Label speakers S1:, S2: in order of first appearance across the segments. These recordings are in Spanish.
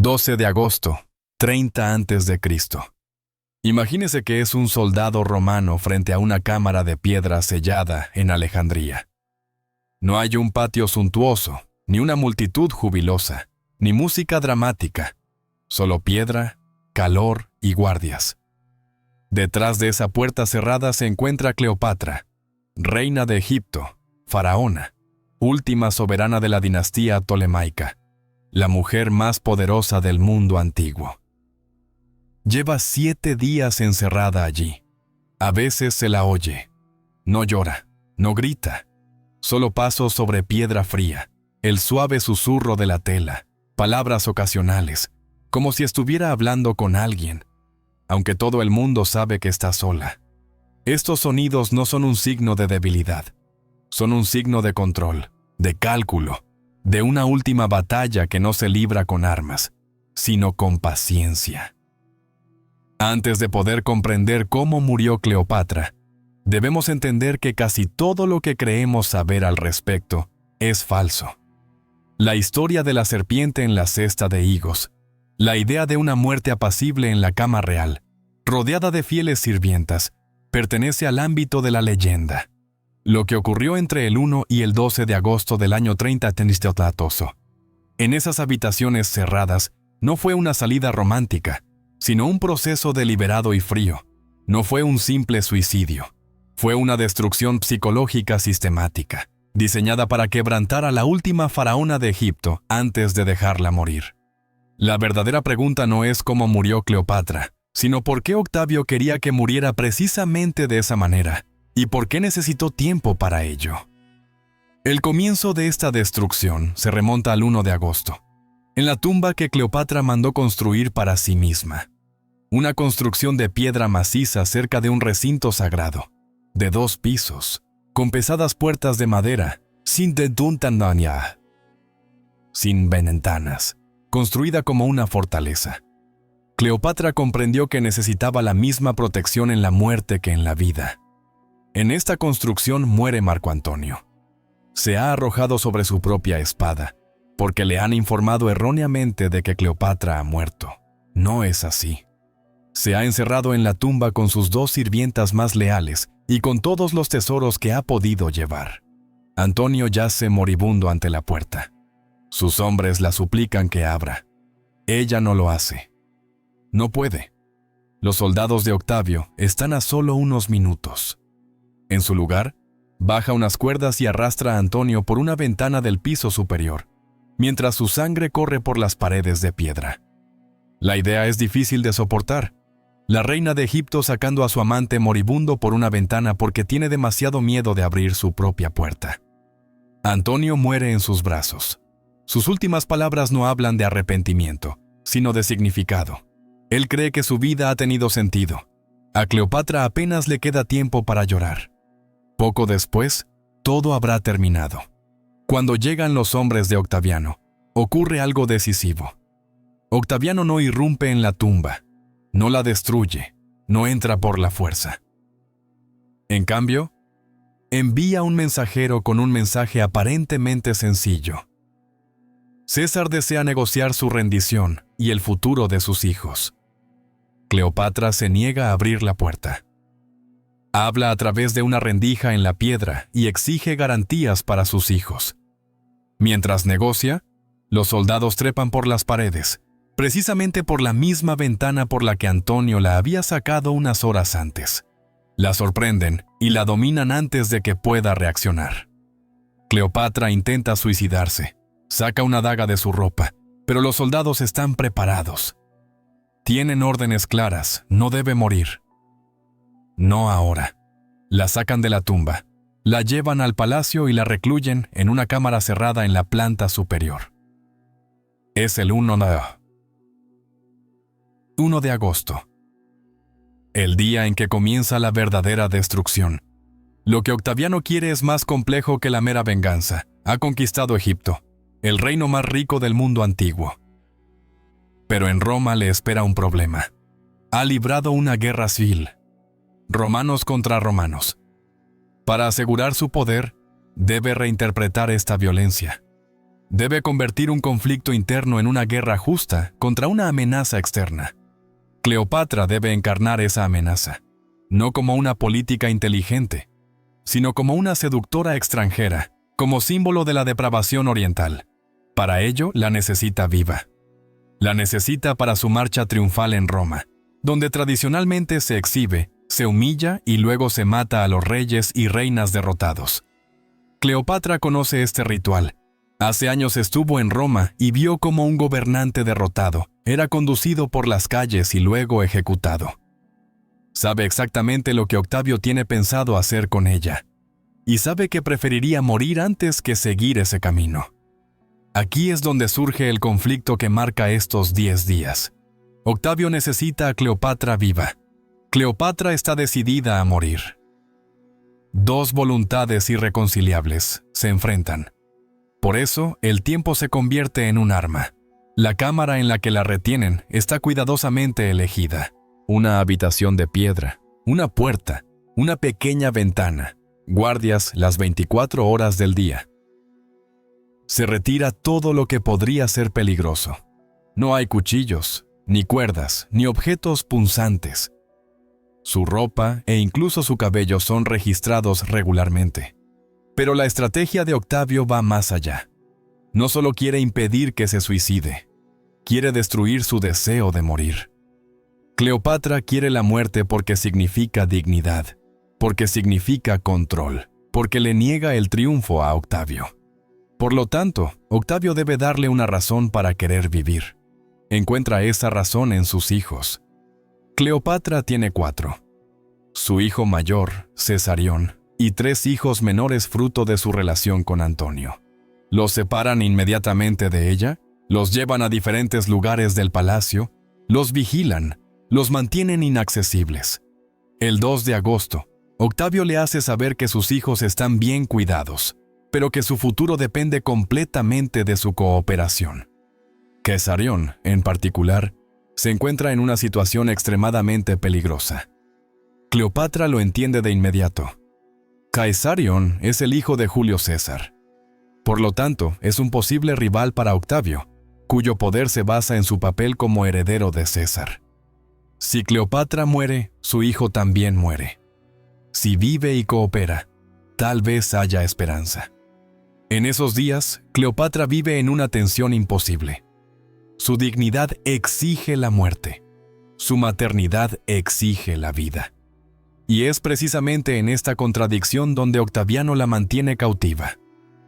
S1: 12 de agosto, 30 antes de Cristo. Imagínese que es un soldado romano frente a una cámara de piedra sellada en Alejandría. No hay un patio suntuoso, ni una multitud jubilosa, ni música dramática, solo piedra, calor y guardias. Detrás de esa puerta cerrada se encuentra Cleopatra, reina de Egipto, faraona, última soberana de la dinastía tolemaica, la mujer más poderosa del mundo antiguo. Lleva 7 días encerrada allí. A veces se la oye. No llora, no grita. Solo pasos sobre piedra fría, el suave susurro de la tela, palabras ocasionales, como si estuviera hablando con alguien, aunque todo el mundo sabe que está sola. Estos sonidos no son un signo de debilidad, son un signo de control, de cálculo, de una última batalla que no se libra con armas, sino con paciencia. Antes de poder comprender cómo murió Cleopatra, debemos entender que casi todo lo que creemos saber al respecto es falso. La historia de la serpiente en la cesta de higos, la idea de una muerte apacible en la cama real, rodeada de fieles sirvientas, pertenece al ámbito de la leyenda. Lo que ocurrió entre el 1 y el 12 de agosto del año 30 Tenistotlatoso. En esas habitaciones cerradas no fue una salida romántica, sino un proceso deliberado y frío. No fue un simple suicidio. Fue una destrucción psicológica sistemática, diseñada para quebrantar a la última faraona de Egipto antes de dejarla morir. La verdadera pregunta no es cómo murió Cleopatra, sino por qué Octavio quería que muriera precisamente de esa manera, y por qué necesitó tiempo para ello. El comienzo de esta destrucción se remonta al 1 de agosto, en la tumba que Cleopatra mandó construir para sí misma. Una construcción de piedra maciza cerca de un recinto sagrado, de 2 pisos, con pesadas puertas de madera, sin ventanas, construida como una fortaleza. Cleopatra comprendió que necesitaba la misma protección en la muerte que en la vida. En esta construcción muere Marco Antonio. Se ha arrojado sobre su propia espada, porque le han informado erróneamente de que Cleopatra ha muerto. No es así. Se ha encerrado en la tumba con sus 2 sirvientas más leales y con todos los tesoros que ha podido llevar. Antonio yace moribundo ante la puerta. Sus hombres la suplican que abra. Ella no lo hace. No puede. Los soldados de Octavio están a solo unos minutos. En su lugar, baja unas cuerdas y arrastra a Antonio por una ventana del piso superior, mientras su sangre corre por las paredes de piedra. La idea es difícil de soportar. La reina de Egipto sacando a su amante moribundo por una ventana porque tiene demasiado miedo de abrir su propia puerta. Antonio muere en sus brazos. Sus últimas palabras no hablan de arrepentimiento, sino de significado. Él cree que su vida ha tenido sentido. A Cleopatra apenas le queda tiempo para llorar. Poco después, todo habrá terminado. Cuando llegan los hombres de Octaviano, ocurre algo decisivo. Octaviano no irrumpe en la tumba, no la destruye, no entra por la fuerza. En cambio, envía un mensajero con un mensaje aparentemente sencillo. César desea negociar su rendición y el futuro de sus hijos. Cleopatra se niega a abrir la puerta. Habla a través de una rendija en la piedra y exige garantías para sus hijos. Mientras negocia, los soldados trepan por las paredes, precisamente por la misma ventana por la que Antonio la había sacado unas horas antes. La sorprenden y la dominan antes de que pueda reaccionar. Cleopatra intenta suicidarse, saca una daga de su ropa, pero los soldados están preparados. Tienen órdenes claras, no debe morir. No ahora. La sacan de la tumba, la llevan al palacio y la recluyen en una cámara cerrada en la planta superior. Es el 1 de agosto. El día en que comienza la verdadera destrucción. Lo que Octaviano quiere es más complejo que la mera venganza. Ha conquistado Egipto, el reino más rico del mundo antiguo. Pero en Roma le espera un problema. Ha librado una guerra civil. Romanos contra romanos. Para asegurar su poder, debe reinterpretar esta violencia. Debe convertir un conflicto interno en una guerra justa contra una amenaza externa. Cleopatra debe encarnar esa amenaza, no como una política inteligente, sino como una seductora extranjera, como símbolo de la depravación oriental. Para ello, la necesita viva. La necesita para su marcha triunfal en Roma, donde tradicionalmente se exhibe, se humilla y luego se mata a los reyes y reinas derrotados. Cleopatra conoce este ritual. Hace años estuvo en Roma y vio cómo un gobernante derrotado era conducido por las calles y luego ejecutado. Sabe exactamente lo que Octavio tiene pensado hacer con ella, y sabe que preferiría morir antes que seguir ese camino. Aquí es donde surge el conflicto que marca estos 10 días. Octavio necesita a Cleopatra viva. Cleopatra está decidida a morir. Dos voluntades irreconciliables se enfrentan. Por eso, el tiempo se convierte en un arma. La cámara en la que la retienen está cuidadosamente elegida. Una habitación de piedra, una puerta, una pequeña ventana, guardias las 24 horas del día. Se retira todo lo que podría ser peligroso. No hay cuchillos, ni cuerdas, ni objetos punzantes. Su ropa e incluso su cabello son registrados regularmente. Pero la estrategia de Octavio va más allá. No solo quiere impedir que se suicide, quiere destruir su deseo de morir. Cleopatra quiere la muerte porque significa dignidad, porque significa control, porque le niega el triunfo a Octavio. Por lo tanto, Octavio debe darle una razón para querer vivir. Encuentra esa razón en sus hijos. Cleopatra tiene 4. Su hijo mayor, Cesarión, y 3 hijos menores fruto de su relación con Antonio. Los separan inmediatamente de ella, los llevan a diferentes lugares del palacio, los vigilan, los mantienen inaccesibles. El 2 de agosto, Octavio le hace saber que sus hijos están bien cuidados, pero que su futuro depende completamente de su cooperación. Cesarión, en particular, se encuentra en una situación extremadamente peligrosa. Cleopatra lo entiende de inmediato. Caesarión es el hijo de Julio César. Por lo tanto, es un posible rival para Octavio, cuyo poder se basa en su papel como heredero de César. Si Cleopatra muere, su hijo también muere. Si vive y coopera, tal vez haya esperanza. En esos días, Cleopatra vive en una tensión imposible. Su dignidad exige la muerte. Su maternidad exige la vida. Y es precisamente en esta contradicción donde Octaviano la mantiene cautiva.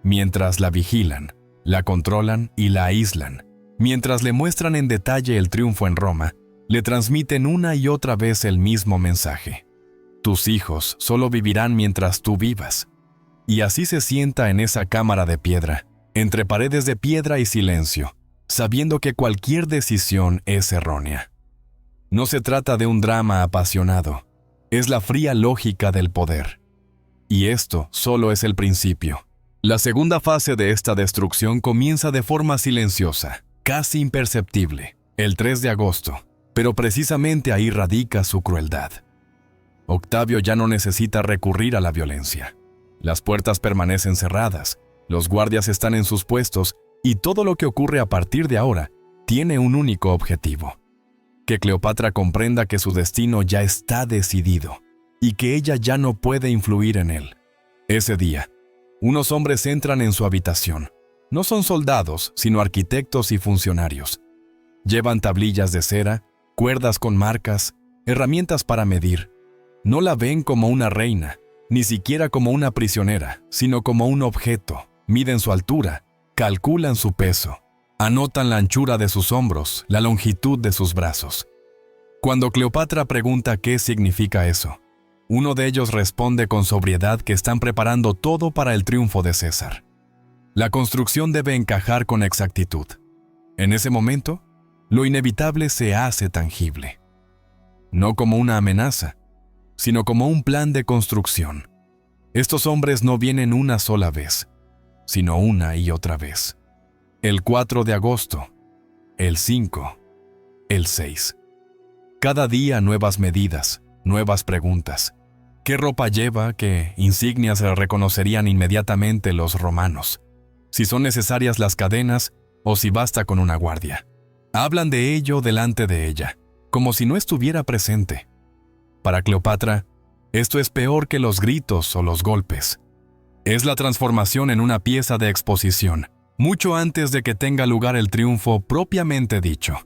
S1: Mientras la vigilan, la controlan y la aíslan, mientras le muestran en detalle el triunfo en Roma, le transmiten una y otra vez el mismo mensaje. Tus hijos solo vivirán mientras tú vivas. Y así se sienta en esa cámara de piedra, entre paredes de piedra y silencio, sabiendo que cualquier decisión es errónea. No se trata de un drama apasionado, es la fría lógica del poder. Y esto solo es el principio. La segunda fase de esta destrucción comienza de forma silenciosa, casi imperceptible, el 3 de agosto, pero precisamente ahí radica su crueldad. Octavio ya no necesita recurrir a la violencia. Las puertas permanecen cerradas, los guardias están en sus puestos y todo lo que ocurre a partir de ahora tiene un único objetivo: que Cleopatra comprenda que su destino ya está decidido y que ella ya no puede influir en él. Ese día, unos hombres entran en su habitación. No son soldados, sino arquitectos y funcionarios. Llevan tablillas de cera, cuerdas con marcas, herramientas para medir. No la ven como una reina, ni siquiera como una prisionera, sino como un objeto. Miden su altura, calculan su peso, anotan la anchura de sus hombros, la longitud de sus brazos. Cuando Cleopatra pregunta qué significa eso, uno de ellos responde con sobriedad que están preparando todo para el triunfo de César. La construcción debe encajar con exactitud. En ese momento, lo inevitable se hace tangible. No como una amenaza, sino como un plan de construcción. Estos hombres no vienen una sola vez, sino una y otra vez. El 4 de agosto, el 5, el 6. Cada día nuevas medidas, nuevas preguntas. ¿Qué ropa lleva? ¿Qué insignias reconocerían inmediatamente los romanos? si son necesarias las cadenas o si basta con una guardia. Hablan de ello delante de ella, como si no estuviera presente. Para Cleopatra, esto es peor que los gritos o los golpes. Es la transformación en una pieza de exposición, mucho antes de que tenga lugar el triunfo propiamente dicho.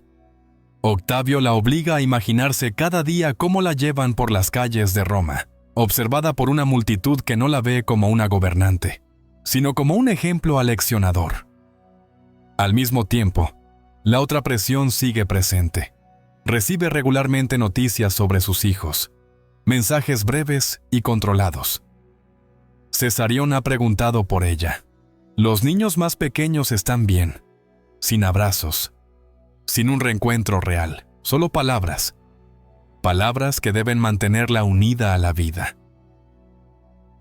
S1: Octavio la obliga a imaginarse cada día cómo la llevan por las calles de Roma, observada por una multitud que no la ve como una gobernante, sino como un ejemplo aleccionador. Al mismo tiempo, la otra presión sigue presente. Recibe regularmente noticias sobre sus hijos, mensajes breves y controlados. Cesarión ha preguntado por ella. Los niños más pequeños están bien, sin abrazos, sin un reencuentro real, solo palabras. Palabras que deben mantenerla unida a la vida.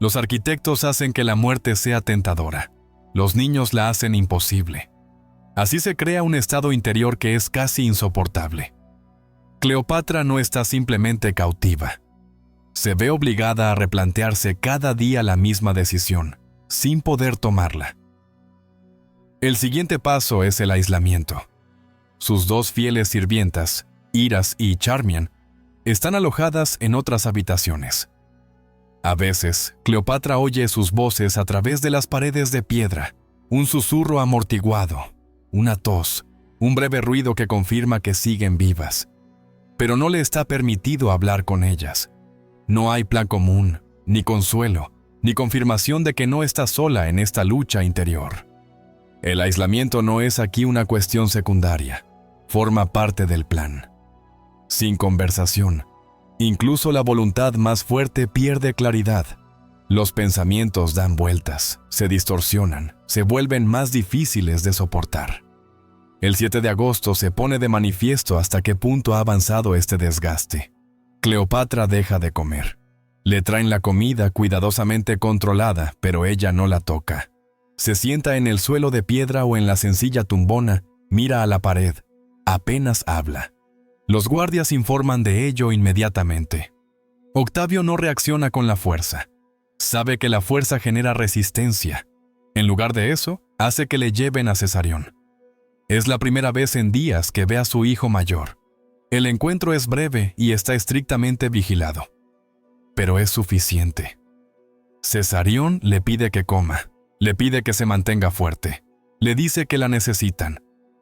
S1: Los arquitectos hacen que la muerte sea tentadora. Los niños la hacen imposible. Así se crea un estado interior que es casi insoportable. Cleopatra no está simplemente cautiva. Se ve obligada a replantearse cada día la misma decisión, sin poder tomarla. El siguiente paso es el aislamiento. Sus dos fieles sirvientas, Iras y Charmian, están alojadas en otras habitaciones. A veces, Cleopatra oye sus voces a través de las paredes de piedra, un susurro amortiguado, una tos, un breve ruido que confirma que siguen vivas. Pero no le está permitido hablar con ellas. No hay plan común, ni consuelo, ni confirmación de que no está sola en esta lucha interior. El aislamiento no es aquí una cuestión secundaria, forma parte del plan. Sin conversación, incluso la voluntad más fuerte pierde claridad. Los pensamientos dan vueltas, se distorsionan, se vuelven más difíciles de soportar. El 7 de agosto se pone de manifiesto hasta qué punto ha avanzado este desgaste. Cleopatra deja de comer. Le traen la comida cuidadosamente controlada, pero ella no la toca. Se sienta en el suelo de piedra o en la sencilla tumbona, mira a la pared, apenas habla. Los guardias informan de ello inmediatamente. Octavio no reacciona con la fuerza. Sabe que la fuerza genera resistencia. En lugar de eso, hace que le lleven a Cesarión. Es la primera vez en días que ve a su hijo mayor. El encuentro es breve y está estrictamente vigilado. Pero es suficiente. Cesarión le pide que coma, le pide que se mantenga fuerte, le dice que la necesitan.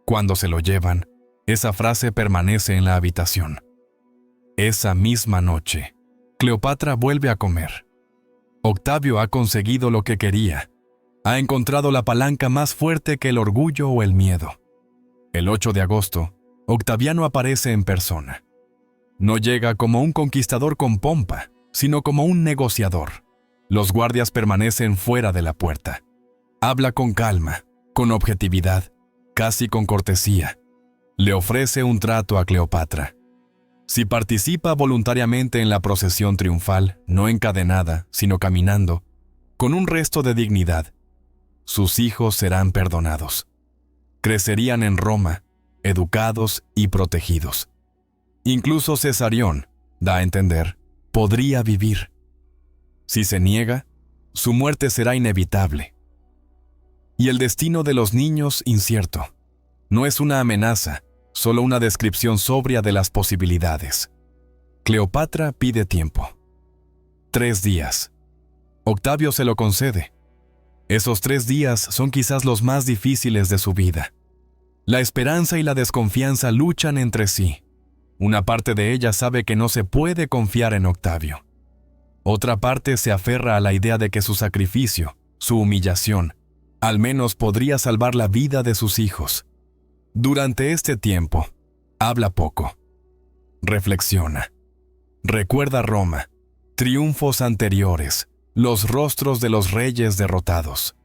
S1: Cuando se lo llevan, esa frase permanece en la habitación. Esa misma noche, Cleopatra vuelve a comer. Octavio ha conseguido lo que quería. Ha encontrado la palanca más fuerte que el orgullo o el miedo. El 8 de agosto, Octaviano aparece en persona. No llega como un conquistador con pompa, sino como un negociador. Los guardias permanecen fuera de la puerta. Habla con calma, con objetividad, casi con cortesía. Le ofrece un trato a Cleopatra. Si participa voluntariamente en la procesión triunfal, no encadenada, sino caminando, con un resto de dignidad, sus hijos serán perdonados. Crecerían en Roma, educados y protegidos. Incluso Cesarión, da a entender, podría vivir. Si se niega, su muerte será inevitable. Y el destino de los niños incierto. No es una amenaza, solo una descripción sobria de las posibilidades. Cleopatra pide tiempo. 3 días. Octavio se lo concede. Esos 3 días son quizás los más difíciles de su vida. La esperanza y la desconfianza luchan entre sí. Una parte de ella sabe que no se puede confiar en Octavio. Otra parte se aferra a la idea de que su sacrificio, su humillación, al menos podría salvar la vida de sus hijos. Durante este tiempo, habla poco. Reflexiona. Recuerda Roma, triunfos anteriores, los rostros de los reyes derrotados.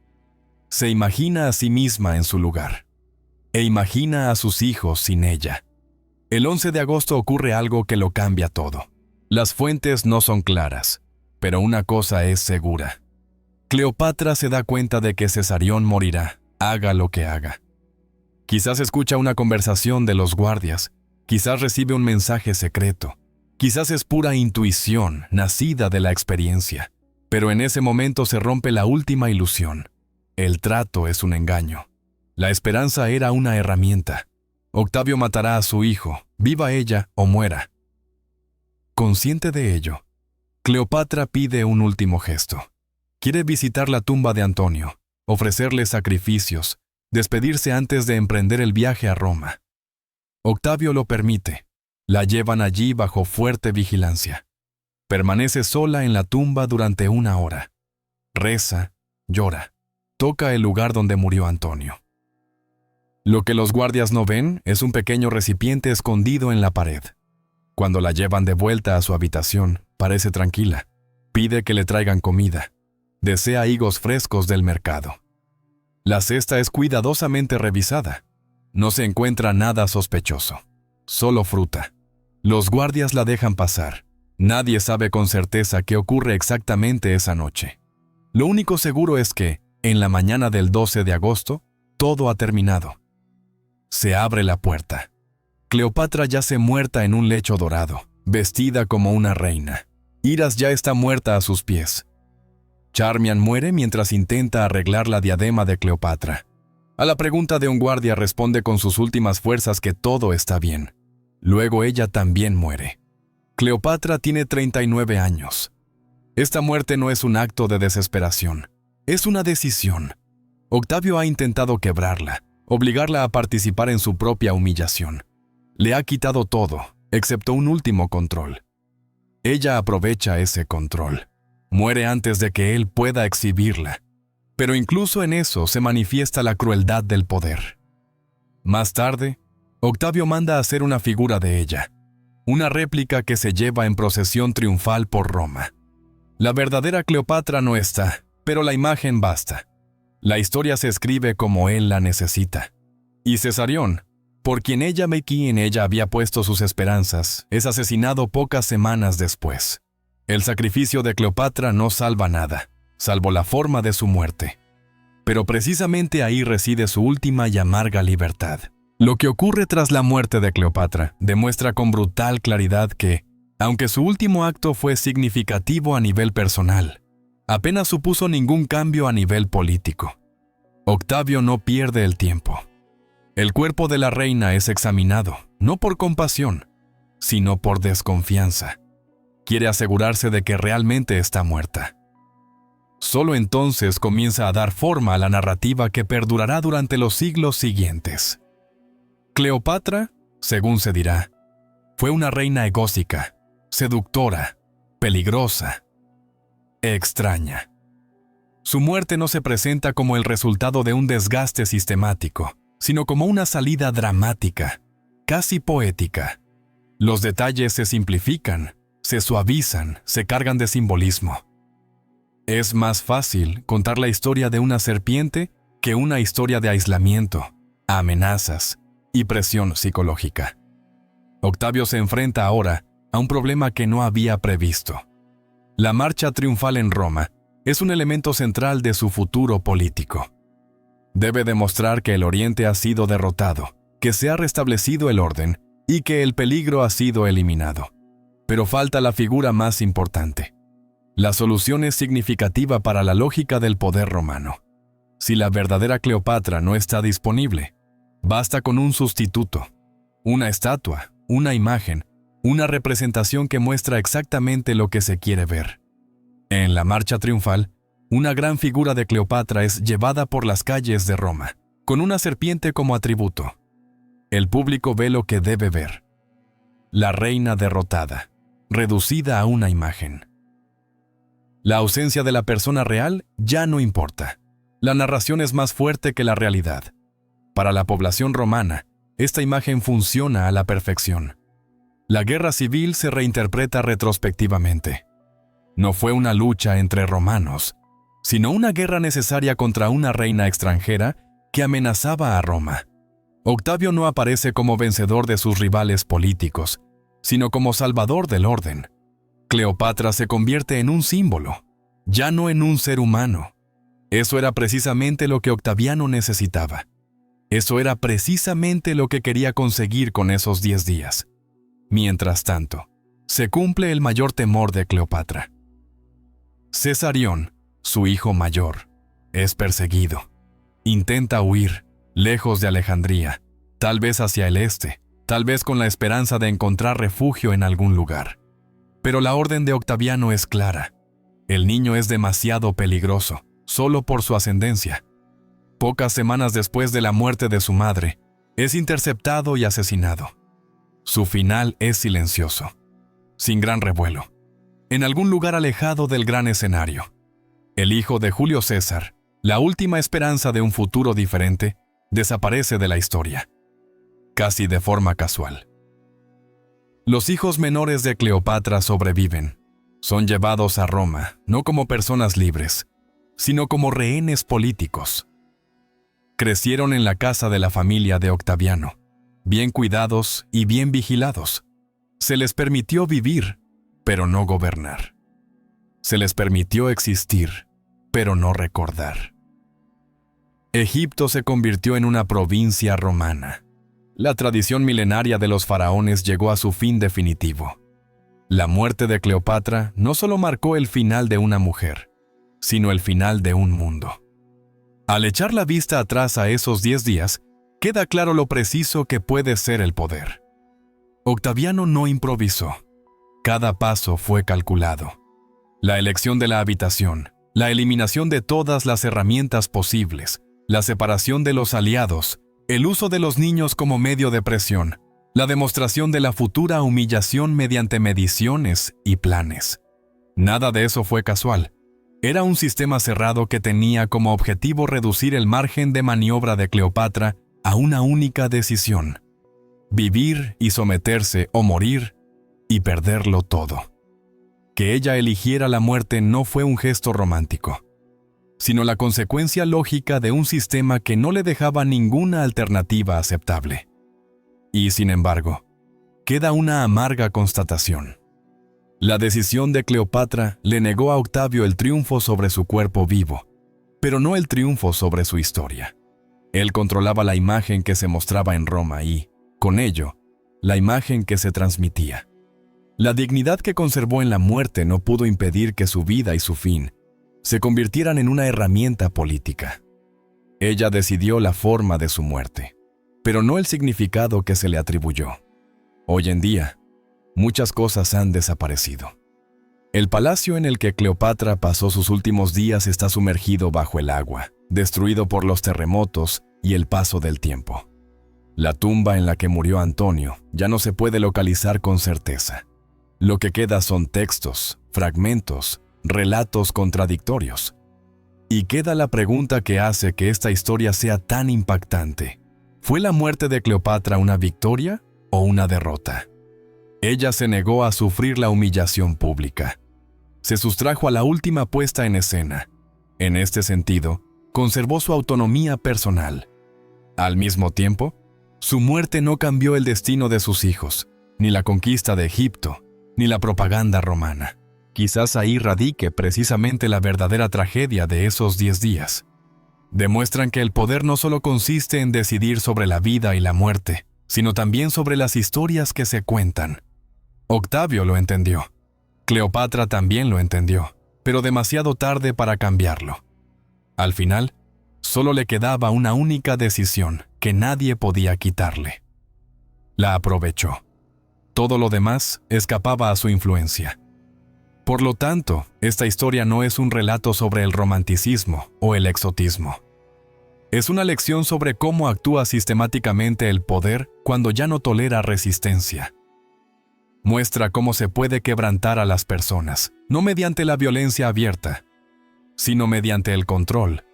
S1: Se imagina a sí misma en su lugar. E imagina a sus hijos sin ella. El 11 de agosto ocurre algo que lo cambia todo. Las fuentes no son claras, pero una cosa es segura. Cleopatra se da cuenta de que Cesarión morirá, haga lo que haga. Quizás escucha una conversación de los guardias, quizás recibe un mensaje secreto, quizás es pura intuición nacida de la experiencia, pero en ese momento se rompe la última ilusión. El trato es un engaño. La esperanza era una herramienta. Octavio matará a su hijo, viva ella o muera. Consciente de ello, Cleopatra pide un último gesto. Quiere visitar la tumba de Antonio, ofrecerle sacrificios, despedirse antes de emprender el viaje a Roma. Octavio lo permite. La llevan allí bajo fuerte vigilancia. Permanece sola en la tumba durante 1 hora. Reza, llora, toca el lugar donde murió Antonio. Lo que los guardias no ven es un pequeño recipiente escondido en la pared. Cuando la llevan de vuelta a su habitación, parece tranquila. Pide que le traigan comida. Desea higos frescos del mercado. La cesta es cuidadosamente revisada. No se encuentra nada sospechoso. Solo fruta. Los guardias la dejan pasar. Nadie sabe con certeza qué ocurre exactamente esa noche. Lo único seguro es que, en la mañana del 12 de agosto, todo ha terminado. Se abre la puerta. Cleopatra yace muerta en un lecho dorado, vestida como una reina. Iras ya está muerta a sus pies. Charmian muere mientras intenta arreglar la diadema de Cleopatra. A la pregunta de un guardia responde con sus últimas fuerzas que todo está bien. Luego ella también muere. Cleopatra tiene 39 años. Esta muerte no es un acto de desesperación, es una decisión. Octavio ha intentado quebrarla, obligarla a participar en su propia humillación. Le ha quitado todo, excepto un último control. Ella aprovecha ese control. Muere antes de que él pueda exhibirla. Pero incluso en eso se manifiesta la crueldad del poder. Más tarde, Octavio manda a hacer una figura de ella, una réplica que se lleva en procesión triunfal por Roma. La verdadera Cleopatra no está, pero la imagen basta. La historia se escribe como él la necesita. Y Cesarión, por quien en ella había puesto sus esperanzas, es asesinado pocas semanas después. El sacrificio de Cleopatra no salva nada, salvo la forma de su muerte. Pero precisamente ahí reside su última y amarga libertad. Lo que ocurre tras la muerte de Cleopatra demuestra con brutal claridad que, aunque su último acto fue significativo a nivel personal, apenas supuso ningún cambio a nivel político. Octavio no pierde el tiempo. El cuerpo de la reina es examinado, no por compasión, sino por desconfianza. Quiere asegurarse de que realmente está muerta. Solo entonces comienza a dar forma a la narrativa que perdurará durante los siglos siguientes. Cleopatra, según se dirá, fue una reina egótica, seductora, peligrosa, extraña. Su muerte no se presenta como el resultado de un desgaste sistemático, sino como una salida dramática, casi poética. Los detalles se simplifican, se suavizan, se cargan de simbolismo. Es más fácil contar la historia de una serpiente que una historia de aislamiento, amenazas y presión psicológica. Octavio se enfrenta ahora a un problema que no había previsto. La marcha triunfal en Roma es un elemento central de su futuro político. Debe demostrar que el Oriente ha sido derrotado, que se ha restablecido el orden y que el peligro ha sido eliminado. Pero falta la figura más importante. La solución es significativa para la lógica del poder romano. Si la verdadera Cleopatra no está disponible, basta con un sustituto, una estatua, una imagen, una representación que muestra exactamente lo que se quiere ver. En la marcha triunfal, una gran figura de Cleopatra es llevada por las calles de Roma, con una serpiente como atributo. El público ve lo que debe ver. La reina derrotada, reducida a una imagen. La ausencia de la persona real ya no importa. La narración es más fuerte que la realidad. Para la población romana, esta imagen funciona a la perfección. La guerra civil se reinterpreta retrospectivamente. No fue una lucha entre romanos, sino una guerra necesaria contra una reina extranjera que amenazaba a Roma. Octavio no aparece como vencedor de sus rivales políticos, sino como salvador del orden. Cleopatra se convierte en un símbolo, ya no en un ser humano. Eso era precisamente lo que Octaviano necesitaba. Eso era precisamente lo que quería conseguir con esos 10 días. Mientras tanto, se cumple el mayor temor de Cleopatra. Cesarión, su hijo mayor, Es perseguido. Intenta huir, lejos de Alejandría, tal vez hacia el este, tal vez con la esperanza de encontrar refugio en algún lugar. Pero la orden de Octaviano es clara. El niño es demasiado peligroso, solo por su ascendencia. Pocas semanas después de la muerte de su madre, es interceptado y asesinado. Su final es silencioso, sin gran revuelo, en algún lugar alejado del gran escenario. El hijo de Julio César, la última esperanza de un futuro diferente, desaparece de la historia, casi de forma casual. Los hijos menores de Cleopatra sobreviven. Son llevados a Roma, no como personas libres, sino como rehenes políticos. Crecieron en la casa de la familia de Octaviano, bien cuidados y bien vigilados. Se les permitió vivir, pero no gobernar. Se les permitió existir, pero no recordar. Egipto se convirtió en una provincia romana. La tradición milenaria de los faraones llegó a su fin definitivo. La muerte de Cleopatra no solo marcó el final de una mujer, sino el final de un mundo. Al echar la vista atrás a esos 10 días, queda claro lo preciso que puede ser el poder. Octaviano no improvisó. Cada paso fue calculado. La elección de la habitación, la eliminación de todas las herramientas posibles, la separación de los aliados, el uso de los niños como medio de presión, la demostración de la futura humillación mediante mediciones y planes. Nada de eso fue casual. Era un sistema cerrado que tenía como objetivo reducir el margen de maniobra de Cleopatra a una única decisión: vivir y someterse o morir y perderlo todo. Que ella eligiera la muerte no fue un gesto romántico, sino la consecuencia lógica de un sistema que no le dejaba ninguna alternativa aceptable. Y, sin embargo, queda una amarga constatación. La decisión de Cleopatra le negó a Octavio el triunfo sobre su cuerpo vivo, pero no el triunfo sobre su historia. Él controlaba la imagen que se mostraba en Roma y, con ello, la imagen que se transmitía. La dignidad que conservó en la muerte no pudo impedir que su vida y su fin se convirtieran en una herramienta política. Ella decidió la forma de su muerte, pero no el significado que se le atribuyó. Hoy en día, muchas cosas han desaparecido. El palacio en el que Cleopatra pasó sus últimos días está sumergido bajo el agua, destruido por los terremotos y el paso del tiempo. La tumba en la que murió Antonio ya no se puede localizar con certeza. Lo que queda son textos, fragmentos, relatos contradictorios. Y queda la pregunta que hace que esta historia sea tan impactante. ¿Fue la muerte de Cleopatra una victoria o una derrota? Ella se negó a sufrir la humillación pública. Se sustrajo a la última puesta en escena. En este sentido, conservó su autonomía personal. Al mismo tiempo, su muerte no cambió el destino de sus hijos, ni la conquista de Egipto, ni la propaganda romana. Quizás ahí radique precisamente la verdadera tragedia de esos 10 días. Demuestran que el poder no solo consiste en decidir sobre la vida y la muerte, sino también sobre las historias que se cuentan. Octavio lo entendió. Cleopatra también lo entendió, pero demasiado tarde para cambiarlo. Al final, solo le quedaba una única decisión que nadie podía quitarle. La aprovechó. Todo lo demás escapaba a su influencia. Por lo tanto, esta historia no es un relato sobre el romanticismo o el exotismo. Es una lección sobre cómo actúa sistemáticamente el poder cuando ya no tolera resistencia. Muestra cómo se puede quebrantar a las personas, no mediante la violencia abierta, sino mediante el control,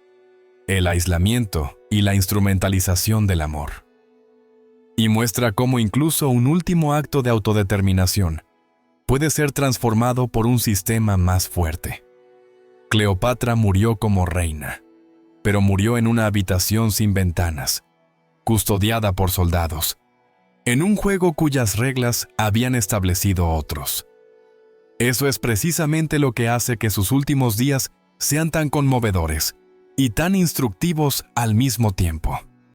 S1: el aislamiento y la instrumentalización del amor. Y muestra cómo incluso un último acto de autodeterminación puede ser transformado por un sistema más fuerte. Cleopatra murió como reina, pero murió en una habitación sin ventanas, custodiada por soldados, en un juego cuyas reglas habían establecido otros. Eso es precisamente lo que hace que sus últimos días sean tan conmovedores y tan instructivos al mismo tiempo.